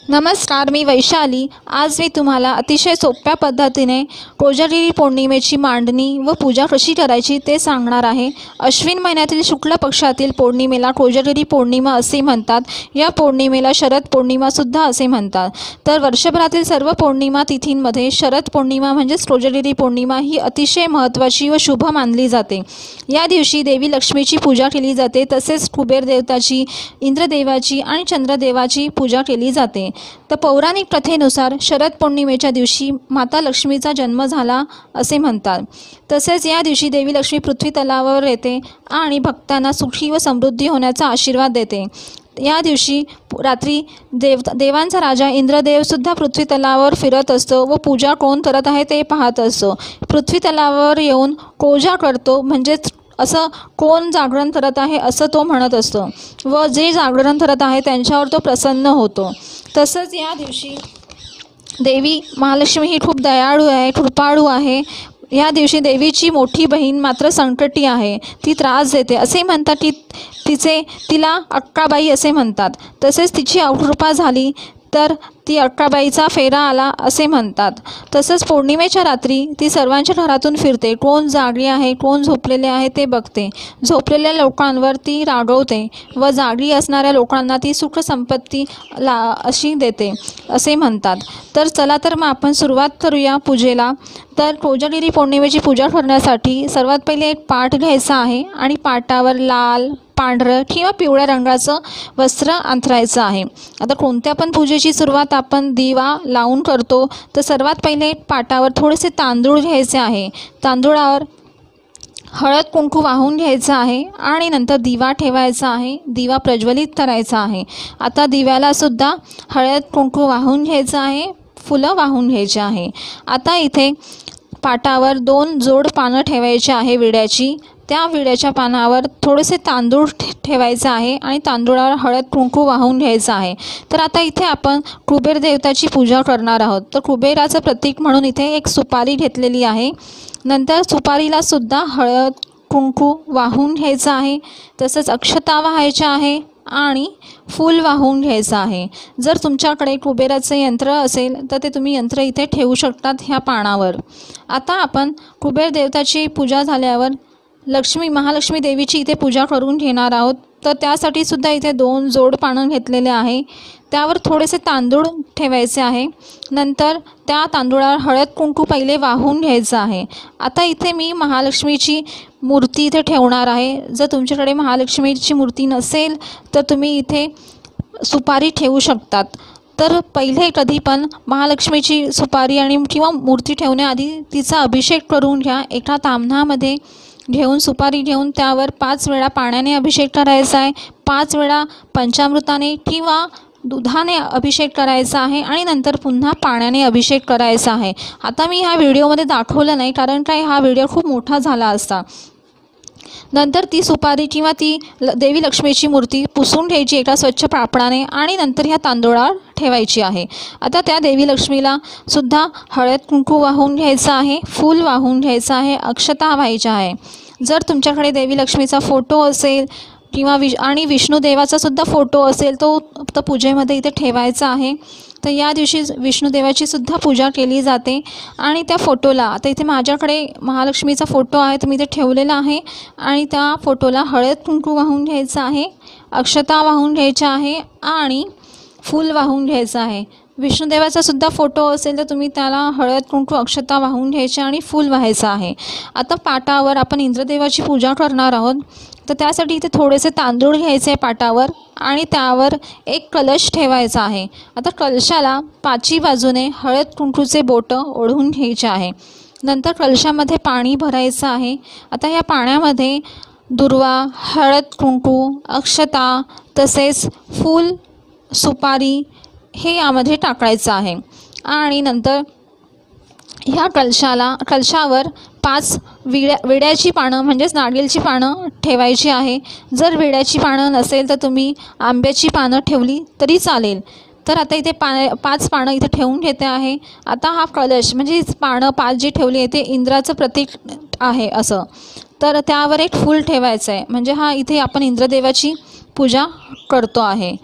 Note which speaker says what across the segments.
Speaker 1: नमस्कार, मी वैशाली। आज मी तुम्हाला अतिशय सोप्या पद्धतीने कोजागिरी पौर्णिमेची मांडणी व पूजा कशी करायची ते सांगणार आहे। अश्विन महिन्यातील शुक्ल पक्षातील पौर्णिमेला कोजागिरी पौर्णिमा असे म्हणतात। या पौर्णिमेला शरद पौर्णिमा सुद्धा असे म्हणतात। तर वर्षभरातील सर्व पौर्णिमा तिथींमध्ये शरद पौर्णिमा म्हणजेच कोजागिरी पौर्णिमा ही अतिशय महत्त्वाची व शुभ मानली जाते। या दिवशी देवी लक्ष्मीची पूजा केली जाते, तसेच कुबेर देवताची, इंद्रदेवाची आणि चंद्रदेवाची पूजा केली जाते। तर पौराणिक प्रथेनुसार शरद पौर्णिमेच्या दिवशी माता लक्ष्मीचा जन्म झाला असे म्हणतात। तसेच या दिवशी देवी लक्ष्मी पृथ्वी तलावावर येते आणि भक्तांना सुखी व समृद्धी होण्याचा आशीर्वाद देते। या दिवशी रात्री देवांचा राजा इंद्रदेव सुद्धा पृथ्वी तलावावर फिरत असतो व पूजा कोण करत आहे ते पाहत असतो। पृथ्वी तलावावर येऊन पूजा करतो म्हणजेच असं कोण जागरण करत आहे असं तो म्हणत असतो व जे जागरण करत आहे त्यांच्यावर तो प्रसन्न होतो। तसंच या दिवशी देवी महालक्ष्मी ही खूप दयाळू आहे, कृपाळू आहे। या दिवशी देवीची मोठी बहीण मात्र संकटी आहे, ती त्रास देते असे म्हणतात की तिला अक्काबाई असे म्हणतात। तसेच तिची अकृपा झाली तर ती अक्काबाईचा फेरा आला असे म्हणतात। तसंच पौर्णिमेच्या रात्री ती सर्वांच्या घरातून फिरते, कोण जागी आहे कोण झोपलेले आहे ते बघते। झोपलेल्या लोकांवर ती रागवते व जागी असणाऱ्या लोकांना ती सुख संपत्ती अशी देते असे म्हणतात। तर चला तर मग आपण सुरुवात करूया पूजेला। तर कोजागिरी पौर्णिमेची पूजा करण्यासाठी सर्वात पहिले एक पाट घ्यायचा आहे आणि पाटावर लाल, पांढरं किंवा पिवळ्या रंगाचं वस्त्र अंथरायचं आहे। आता कोणत्या पण पूजेची सुरुवात आपण दिवा लावून करतो, तर सर्वात पहिले पाटावर थोडेसे तांदूळ घ्यायचे आहे। तांदूळावर हळद कुंकू वाहून घ्यायचं आहे आणि नंतर दिवा ठेवायचा आहे, दिवा प्रज्वलित करायचा आहे। आता दिव्याला सुद्धा हळद कुंकू वाहून घ्यायचं आहे, फुलं वाहून घ्यायची आहे। आता इथे पाटावर 2 जोड पानं ठेवायची आहे विड्याची। त्या विड्याच्या पानावर थोडेसे तांदूळ ठेवायचे आहे आणि तांदूळावर हळद कुंकू वाहून घ्यायचं आहे। तर आता इथे आपण कुबेर देवताची पूजा करणार आहोत। तर कुबेराचं प्रतीक म्हणून इथे एक सुपारी घेतलेली आहे। नंतर सुपारीला सुद्धा हळद कुंकू वाहून घ्यायचं आहे, तसंच अक्षता वाहायच्या आहे आणि फूल वाहून घ्यायचं आहे। जर तुमच्याकडे कुबेराचे यंत्र असेल तर ते तुम्ही यंत्र इथे ठेवू शकतात ह्या पानावर। आता आपण कुबेर देवताची पूजा झाल्यावर महालक्ष्मी देवीची इथे पूजा करून घेणार आहोत। तर त्यासाठी सुद्धा इथे 2 जोड पानं घेतलेले आहे, त्यावर थोडेसे तांदूळ ठेवायचे आहे। नंतर त्या तांदूळावर हळद कुंकू पहिले वाहून घ्यायचं आहे। आता इथे मी महालक्ष्मीची मूर्ती इथे ठेवणार आहे। जर तुमच्याकडे महालक्ष्मीची मूर्ती नसेल तर तुम्ही इथे सुपारी ठेवू शकतात। तर पहिले कधी पण महालक्ष्मीची सुपारी आणि किंवा मूर्ती ठेवण्याआधी तिचा अभिषेक करून घ्या। एका ताम्हणामध्ये घेऊन सुपारी घेऊन त्यावर 5 वेळा पाण्याने अभिषेक करायचा आहे, 5 वेळा पंचामृताने किंवा दुधाने अभिषेक करायचा आहे आणि नंतर पुन्हा पाण्याने अभिषेक करायचा आहे। आता मी ह्या व्हिडिओमध्ये दाखवलं नाही कारण काय हा व्हिडिओ खूप मोठा झाला असता। नंतर ती सुपारी किंवा ती देवी लक्ष्मीची मूर्ती पुसून घ्यायची एका स्वच्छ कापडाने आणि नंतर ह्या तांदूळावर ठेवायची आहे। आता त्या देवी लक्ष्मीला सुद्धा हळद कुंकू वाहून घ्यायचं आहे, फूल वाहून घ्यायचं आहे, अक्षता व्हायच्या आहे। जर तुमच्याकडे देवी लक्ष्मीचा फोटो असेल किंवा विष्णुदेवाचा सुद्धा फोटो असेल तो पूजेमध्ये इथे ठेवायचा आहे। तर या दिवशी विष्णुदेवाची सुद्धा पूजा केली जाते आणि त्या फोटोला आता इथे माझ्याकडे महालक्ष्मीचा फोटो आहे तर मी इथे ठेवलेला आहे आणि त्या फोटोला हळद कुंकू वाहून घ्यायचं आहे, अक्षता वाहून घ्यायच्या आहे आणि फूल वाहून घ्यायचं आहे। विष्णुदेवाचा सुद्धा फोटो असेल तर तुम्ही त्याला हळद कुंकू अक्षता वाहून घ्यायचे आणि फूल व्हायचं आहे। आता पाटावर आपण इंद्रदेवाची पूजा करणार आहोत, तर त्यासाठी इथे थोडेसे तांदूळ घ्यायचे पाटावर आणि त्यावर एक कलश ठेवायचा आहे। आता कलशाला 5ही बाजूने हळद कुंकूचे बोटं ओढून घ्यायचे आहे। नंतर कलशामध्ये पाणी भरायचं आहे। आता या पाण्यामध्ये दुर्वा, हळद कुंकू, अक्षता तसेच फूल, सुपारी हे यामध्ये टाकायचं आहे आणि नंतर ह्या कलशावर 5 विड्याची पानं म्हणजेच नारळाची पानं ठेवायची आहे। जर विड्याची पानं नसेल तर तुम्ही आंब्याची पानं ठेवली तरी चालेल। तर आता इथे 5 पानं इथे ठेवून घेते आहे। आता हा कलश म्हणजे पानं 5 जी ठेवली आहे ते इंद्राचं प्रतीक आहे असं। तर त्यावर एक फूल ठेवायचं आहे म्हणजे इथे आपण इंद्रदेवाची पूजा करतो आहे।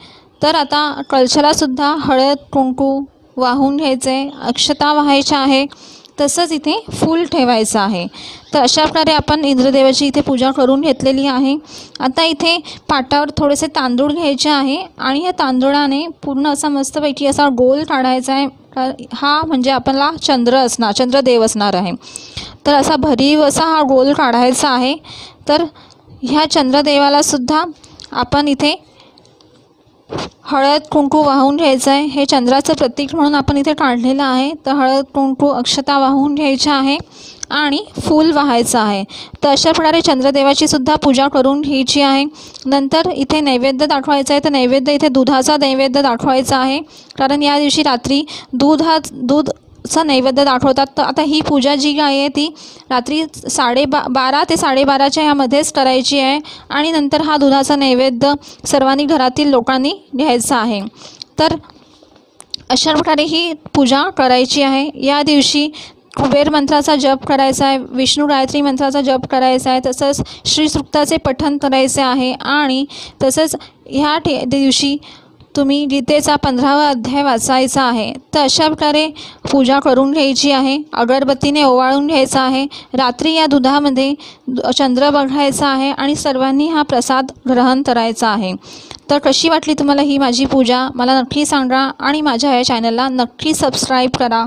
Speaker 1: तर आता कळशालासुद्धा हळद कुंकू वाहून घ्यायचे, अक्षता वाहायच्या आहे, तसंच इथे फूल ठेवायचं आहे। तर अशा प्रकारे आपण इंद्रदेवाची इथे पूजा करून घेतलेली आहे। आता इथे पाटावर थोडेसे तांदूळ घ्यायचे आहे आणि या तांदूळाने पूर्ण असा मस्तपैकी असा गोल काढायचा आहे। हा म्हणजे आपला चंद्रदेव असणार आहे। तर असा भरीव असा हा गोल काढायचा आहे। तर ह्या चंद्रदेवालासुद्धा आपण इथे हळद कुंकू वाहून घ्यायचं आहे। हे चंद्राचं प्रतीक म्हणून आपण इथे काढलेलं आहे। तर हळद कुंकू अक्षता वाहून घ्यायच्या आहे आणि फूल वाहायचं आहे। तर अशा प्रकारे चंद्रदेवाची सुद्धा पूजा करून घ्यायची आहे। नंतर इथे नैवेद्य दाखवायचा आहे। तर नैवेद्य इथे दुधाचा नैवेद्य दाखवायचा आहे, कारण या दिवशी रात्री दूधचा नैवेद्य दाखवतात। तर आता ही पूजा जी आहे ती रात्री 12:30 ते 12:30च्या ह्यामध्येच करायची आहे आणि नंतर हा दुधाचा नैवेद्य सर्वांनी घरातील लोकांनी घ्यायचा आहे। तर अशा प्रकारे ही पूजा करायची आहे। या दिवशी कुबेर मंत्राचा जप करायचा आहे, विष्णू गायत्री मंत्राचा जप करायचा आहे, तसंच श्री सूक्ताचे पठण करायचे आहे आणि तसंच ह्या दिवशी तुम्ही गीतेचा 15वा अध्याय वाचायचा आहे। तर अशा प्रकारे पूजा करून घ्यायची आहे। अगरबत्तीने ओवाळून घ्यायचा आहे। रात्री या दुधामध्ये चंद्र बघायचा आहे आणि सर्वांनी हा प्रसाद ग्रहण करायचा आहे। तर कशी वाटली तुम्हाला ही माझी पूजा मला नक्की सांगा आणि माझ्या या चॅनलला नक्की सबस्क्राईब करा।